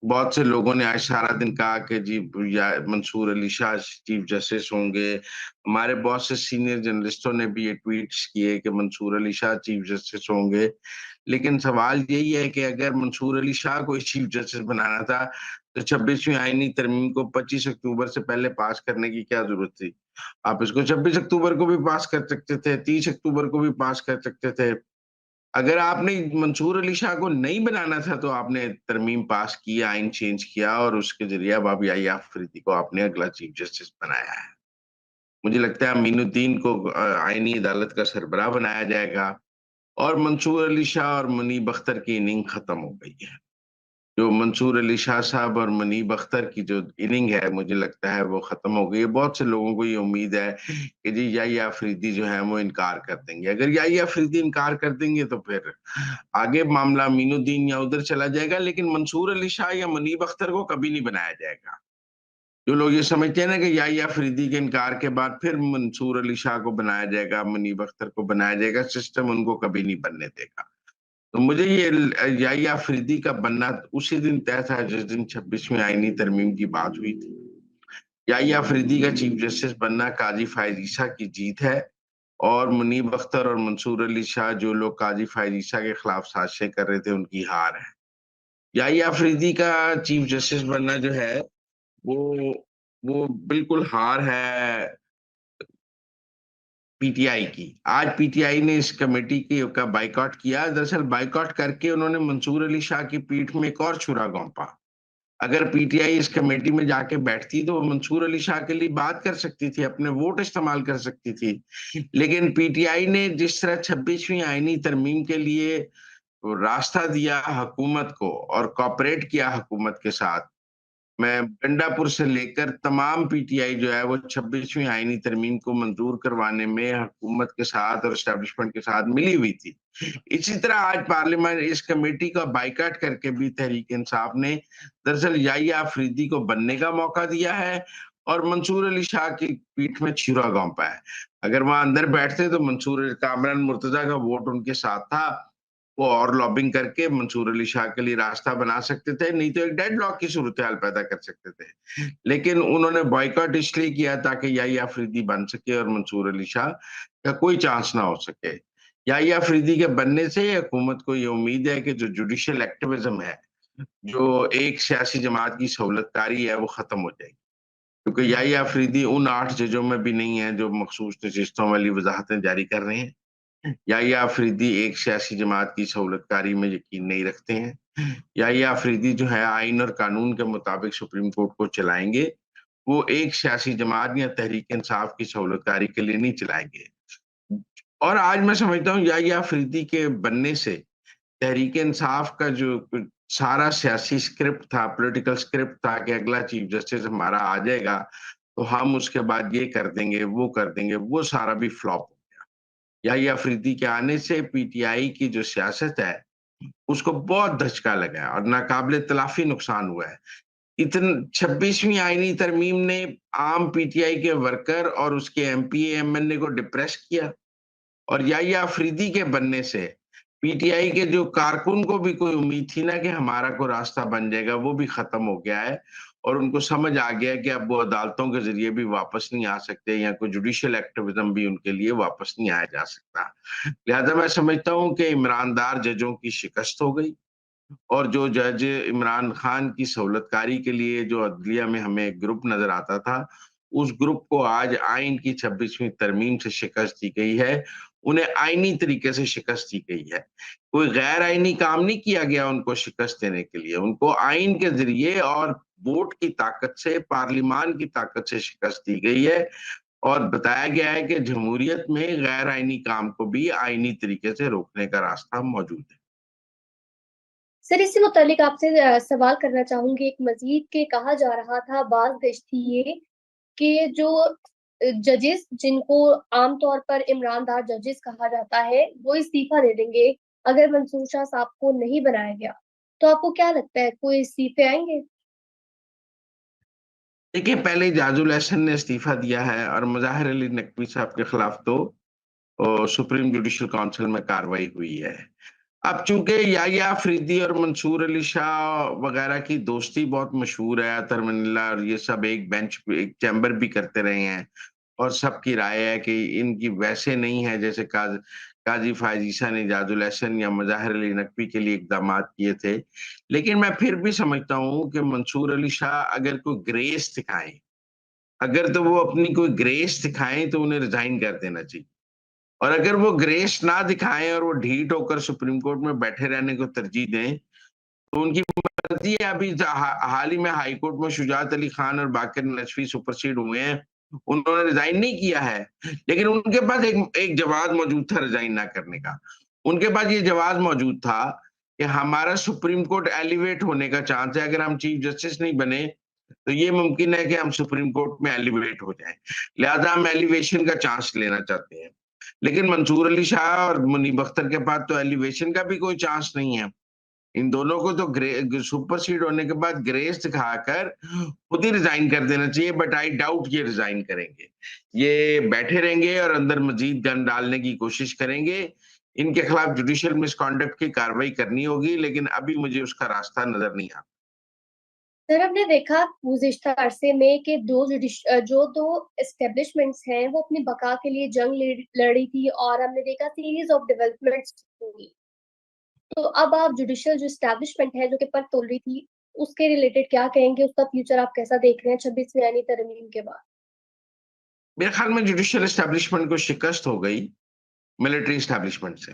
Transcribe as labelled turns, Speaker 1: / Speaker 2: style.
Speaker 1: बहुत से लोगों ने आज सारा दिन कहा कि जी या मंसूर अली शाह चीफ जस्टिस होंगे। हमारे बहुत से सीनियर जर्नलिस्टों ने भी ये ट्वीट्स किए कि मंसूर अली शाह चीफ जस्टिस होंगे। लेकिन सवाल यही है कि अगर मंसूर अली शाह को चीफ जस्टिस बनाना था, तो 26वीं आईनी तरमीम को 25 अक्टूबर से पहले पास करने की क्या जरूरत थी? आप इसको 26 अक्टूबर को भी पास कर सकते थे, 30 अक्टूबर को भी पास कर सकते थे। अगर आपने मंसूर अली शाह को नहीं बनाना था तो आपने तरमीम पास की, आइन चेंज किया और उसके जरिए अब आप याह्या अफरीदी को आपने अगला चीफ जस्टिस बनाया है। मुझे लगता है अमीनुद्दीन को आईनी अदालत का सरबराह बनाया जाएगा और मंसूर अली शाह और मुनीब अख्तर की इनिंग खत्म हो गई है। जो मंसूर अली शाह साहब और मुनीब अख्तर की जो इनिंग है, मुझे लगता है वो खत्म हो गई है। बहुत से लोगों को ये उम्मीद है कि जी याह्या अफरीदी जो है वो इनकार कर देंगे। अगर याह्या अफरीदी इनकार कर देंगे तो फिर आगे मामला मीनुद्दीन या उधर चला जाएगा, लेकिन मंसूर अली शाह या मुनीब अख्तर को कभी नहीं बनाया जाएगा। जो लोग ये समझते हैं ना कि याह्या अफरीदी के इनकार के बाद फिर मंसूर अली शाह को बनाया जाएगा, मुनीब अख्तर को बनाया जाएगा, सिस्टम उनको कभी नहीं बनने देगा। तो मुझे ये याह्या अफरीदी का बनना उसी दिन तय था जिस दिन 26वीं आईनी तरमीम की बात हुई थी। याह्या अफरीदी का चीफ जस्टिस बनना काजी फायज ईसा की जीत है और मुनीब अख्तर और मंसूर अली शाह जो लोग काजी फायज ईसा के खिलाफ साजिशें कर रहे थे उनकी हार है। याह्या अफरीदी का चीफ जस्टिस बनना जो है वो वो बिल्कुल हार है पीटीआई की। आज पीटीआई ने इस कमेटी की का बायकॉट किया। दरअसल बायकॉट करके उन्होंने मंसूर अली शाह की पीठ में एक और छुरा घोंपा। अगर पीटीआई इस कमेटी में जाके बैठती तो वो मंसूर अली शाह के लिए बात कर सकती थी, अपने वोट इस्तेमाल कर सकती थी। लेकिन पीटीआई ने जिस तरह 26वीं आईनी तरमीम के लिए रास्ता दिया हुकूमत को और कोऑपरेट किया हुकूमत के साथ, मैं गंडापुर से लेकर तमाम पीटीआई जो है वो 26वीं आईनी तरमीम को मंजूर करवाने में हुकूमत के साथ और एस्टेब्लिशमेंट के साथ मिली हुई थी। इसी तरह आज पार्लियामेंट इस कमेटी का बाइकाट करके भी तहरीक इंसाफ ने दरअसल याह्या अफरीदी को बनने का मौका दिया है और मंसूर अली शाह की पीठ में छिरा घोंपा है। अगर वहां अंदर बैठते तो मंसूर कामरान मुर्तजा का वोट उनके साथ था, वो और लॉबिंग करके मंसूर अली शाह के लिए रास्ता बना सकते थे, नहीं तो एक डेडलॉक की सूरत-हाल पैदा कर सकते थे। लेकिन उन्होंने बॉयकॉट इसलिए किया ताकि याह्या अफरीदी बन सके और मंसूर अली शाह का कोई चांस ना हो सके। याह्या अफरीदी के बनने से हुकूमत को ये उम्मीद है कि जो जुडिशियल एक्टिविज्म है, जो एक सियासी जमात की सहूलतकारी है, वो खत्म हो जाएगी। क्योंकि याह्या अफरीदी उन 8 जजों में भी नहीं है जो मखसूस नशिस्तों वाली वज़ाहतें जारी कर रहे हैं। याह्या अफरीदी एक सियासी जमात की सहूलतकारी में यकीन नहीं रखते हैं। याह्या अफरीदी जो है आइन और कानून के मुताबिक सुप्रीम कोर्ट को चलाएँगे। वो एक सियासी जमात या तहरीक इंसाफ की सहूलतकारी के लिए नहीं चलाएँगे। और आज मैं समझता हूँ याह्या अफरीदी के बनने से तहरीक इंसाफ का जो सारा सियासी स्क्रिप्ट था, पॉलिटिकल स्क्रिप्ट था कि अगला चीफ जस्टिस हमारा आ जाएगा, तो हम उसके बाद ये कर देंगे, वो कर देंगे, वो सारा भी फ्लॉप हो गया। याह्या अफरीदी के आने से पीटीआई की जो सियासत है, उसको बहुत धचका लगा है और नाकाबिले तलाफ़ी नुकसान हुआ है। 26वीं आईनी तरमीम ने आम पीटीआई के वर्कर और उसके एमपी, एमएनए को डिप्रेस किया और याह्या अफरीदी के बनने से पीटीआई के जो कारकुन को भी कोई उम्मीद थी ना कि हमारा कोई रास्ता बन जाएगा, वो भी खत्म हो गया है और उनको समझ आ गया है कि अब वो अदालतों के ज़रिए भी वापस नहीं आ सकते या कोई जुडिशियल एक्टिविज़्म भी उनके लिए वापस नहीं आया जा सकता। लिहाज़ा मैं समझता हूँ कि ईमानदार जजों की शिकस्त हो गई और जो जज इमरान खान की सहूलतकारी के लिए जो अदलिया में हमें एक ग्रुप नज़र आता था, उस ग्रुप को आज आइन की 26वीं तरमीम से शिकस्त दी गई है। उन्हें आइनी तरीके से शिकस्त दी गई है। कोई गैर आइनी काम नहीं किया गया उनको शिकस्त देने के लिए। उनको आइन के ज़रिए और वोट की ताकत से, पार्लिमान की ताकत से शिकस्त दी गई है और बताया गया है कि जमहूरियत में गैर आइनी काम को भी आइनी तरीके से रोकने का रास्ता मौजूद है।
Speaker 2: सर, इससे मुतालिक आपसे सवाल करना चाहूंगी एक मजीद के कहा जा रहा था, बात गश्त थी ये कि जो जजेस जिनको आमतौर पर इमरानदार जजेस कहा जाता है वो इस्तीफा दे देंगे अगर मंसूर शाह साहब को नहीं बनाया गया। तो आपको क्या लगता है, कोई इस्तीफे आएंगे?
Speaker 1: देखिए, पहले इजाजुल अहसन ने इस्तीफा दिया है और मुज़ाहिर अली नकवी साहब के खिलाफ तो सुप्रीम जुडिशियल काउंसिल में कार्रवाई हुई है। अब चूंकि याहिया अफरीदी और मंसूर अली शाह वगैरह की दोस्ती बहुत मशहूर है, अतर मनिल्ला और ये सब एक बेंच पे एक चैम्बर भी करते रहे हैं, और सबकी राय है कि इनकी वैसे नहीं है जैसे काजी फायज ईसा ने इजाजुल एहसन या मज़ाहिर अली नकवी के लिए इकदामात किए थे। लेकिन मैं फिर भी समझता हूँ कि मंसूर अली शाह अगर कोई ग्रेस दिखाएं, अगर तो वो अपनी कोई ग्रेस दिखाएं तो उन्हें रिजाइन कर देना चाहिए, और अगर वो ग्रेस ना दिखाएं और वो ढीठ होकर सुप्रीम कोर्ट में बैठे रहने को तरजीह दें तो उनकी मर्जी है। अभी हाल ही में हाई कोर्ट में शुजात अली खान और बाकिर नजफी सुपरसीड हुए हैं, उन्होंने रिजाइन नहीं किया है, लेकिन उनके पास एक जवाब मौजूद था रिजाइन ना करने का। उनके पास ये जवाब मौजूद था कि हमारा सुप्रीम कोर्ट एलिवेट होने का चांस है, अगर हम चीफ जस्टिस नहीं बने तो ये मुमकिन है कि हम सुप्रीम कोर्ट में एलिवेट हो जाएं, लिहाजा हम एलिवेशन का चांस लेना चाहते हैं। लेकिन मंसूर अली शाह और मुनीब अख्तर के पास तो एलिवेशन का भी कोई चांस नहीं है। इन दोनों को तो सुपरसीड होने के बाद ग्रेस दिखाकर खुद ही रिजाइन कर देना चाहिए, बट आई डाउट ये रिजाइन करेंगे। ये बैठे रहेंगे और अंदर मजीद गन डालने की कोशिश करेंगे। इनके खिलाफ जुडिशियल मिसकॉन्डक्ट की कार्रवाई करनी होगी, लेकिन अभी मुझे उसका रास्ता नजर नहीं आता।
Speaker 2: सर, हमने देखा गुज़िश्ता अरसे में कि जो दो एस्टेब्लिशमेंट्स हैं वो अपनी बका के लिए जंग लड़ी थी, और हमने देखा सीरीज ऑफ डेवलपमेंट्स हुई। तो अब आप जुडिशियल जो एस्टेब्लिशमेंट है जो कि पर तोल रही थी, उसके रिलेटेड क्या कहेंगे? उसका फ्यूचर आप कैसा देख रहे हैं 26वीं आईनी तरमीम के बाद?
Speaker 1: मेरे ख्याल में जुडिशियल एस्टेब्लिशमेंट को शिकस्त हो गई मिलिट्री एस्टेब्लिशमेंट से।